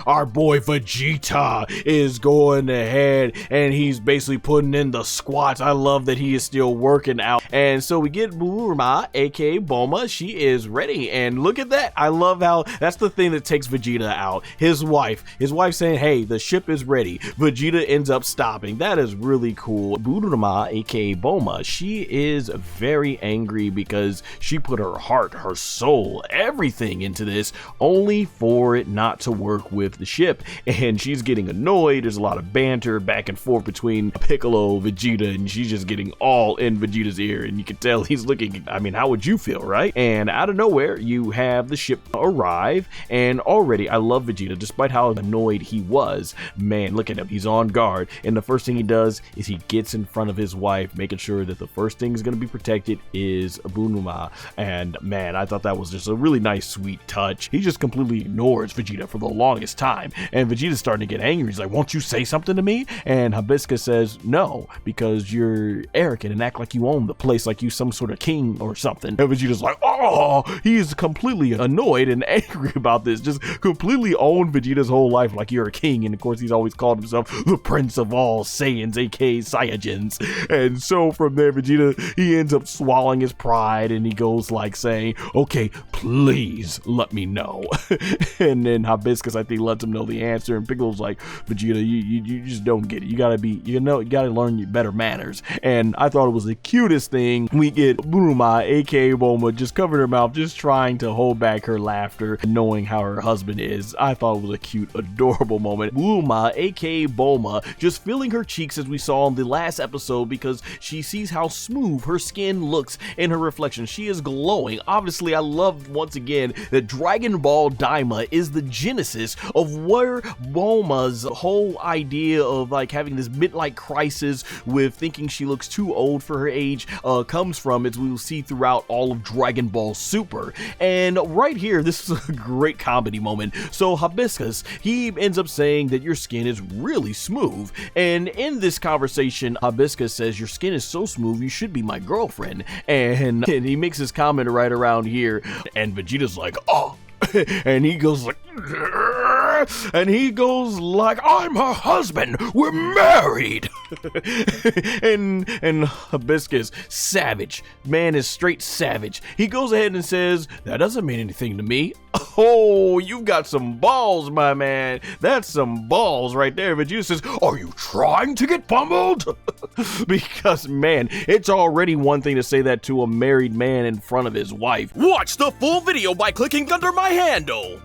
our boy Vegeta is going ahead and he's basically putting in the squats. I love that he is still working out. And so we get Bulma, aka Bulma. She is ready, and look at that. I love how that's the thing that takes Vegeta out. His wife saying, hey, the ship is ready. Vegeta ends up stopping. That is really cool. Bulma, aka Bulma, she is very angry because she put her heart, her soul, everything into this, only for it not to work with the ship. And she's getting annoyed. There's a lot of banter back and forth between Piccolo, Vegeta, and she's just getting all in Vegeta's ear. And you can tell he's looking, I mean, how would you feel, right? And out of nowhere, you have the ship arrive. And already, I love Vegeta, despite how annoyed he was. Man, look at him. He's on guard. And the first thing he does is he gets in front of his wife, making sure that the first thing is going to be protected is Bulma. And man, I thought that was just a really nice, sweet touch. He just completely ignores Vegeta for the longest time. And Vegeta's starting to get angry. He's like, won't you say something to me? And Hibiscus says, no, because you're arrogant and act like you own the place, like you some sort of king or something. And Vegeta's like, oh, he's completely annoyed and angry about this. Just completely owned Vegeta's whole life like you're a king. And of course, he's always called himself the Prince of all Saiyans, aka Saiyajins. And so from there, Vegeta, he ends up swallowing his pride and he goes like saying, okay, please let me know. And then Hibiscus, I think, lets him know the answer. And Piccolo's like, Vegeta, you just don't get it. You gotta learn your better manners. And I thought it was the cutest thing. We get Bulma, aka Bulma, just covering her mouth, just trying to hold back her laughter, knowing how her husband is. I thought it was a cute, adorable moment. Bulma, aka Bulma, just feeling her cheeks as we saw in the last episode because she sees how smooth her skin looks in her reflection. She is glowing. Obviously, I love once again that Dragon Ball Daima is the genesis of where Bulma's whole idea of like having this midlife crisis with thinking she looks too old for her age comes from, as we will see throughout all of Dragon Ball Super. And right here, this is a great comedy moment. So Hibiscus, he ends up saying that your skin is really smooth. And in this conversation, Hibiscus says, your skin is so smooth, you should be my girlfriend. And he makes his comment right around here. And Vegeta's like, oh. And he goes like, I'm her husband, we're married. and Hibiscus, savage, man is straight savage. He goes ahead and says, that doesn't mean anything to me. Oh, you've got some balls, my man. That's some balls right there. Vegeta says, are you trying to get pummeled? Because, man, it's already one thing to say that to a married man in front of his wife. Watch the full video by clicking under my handle.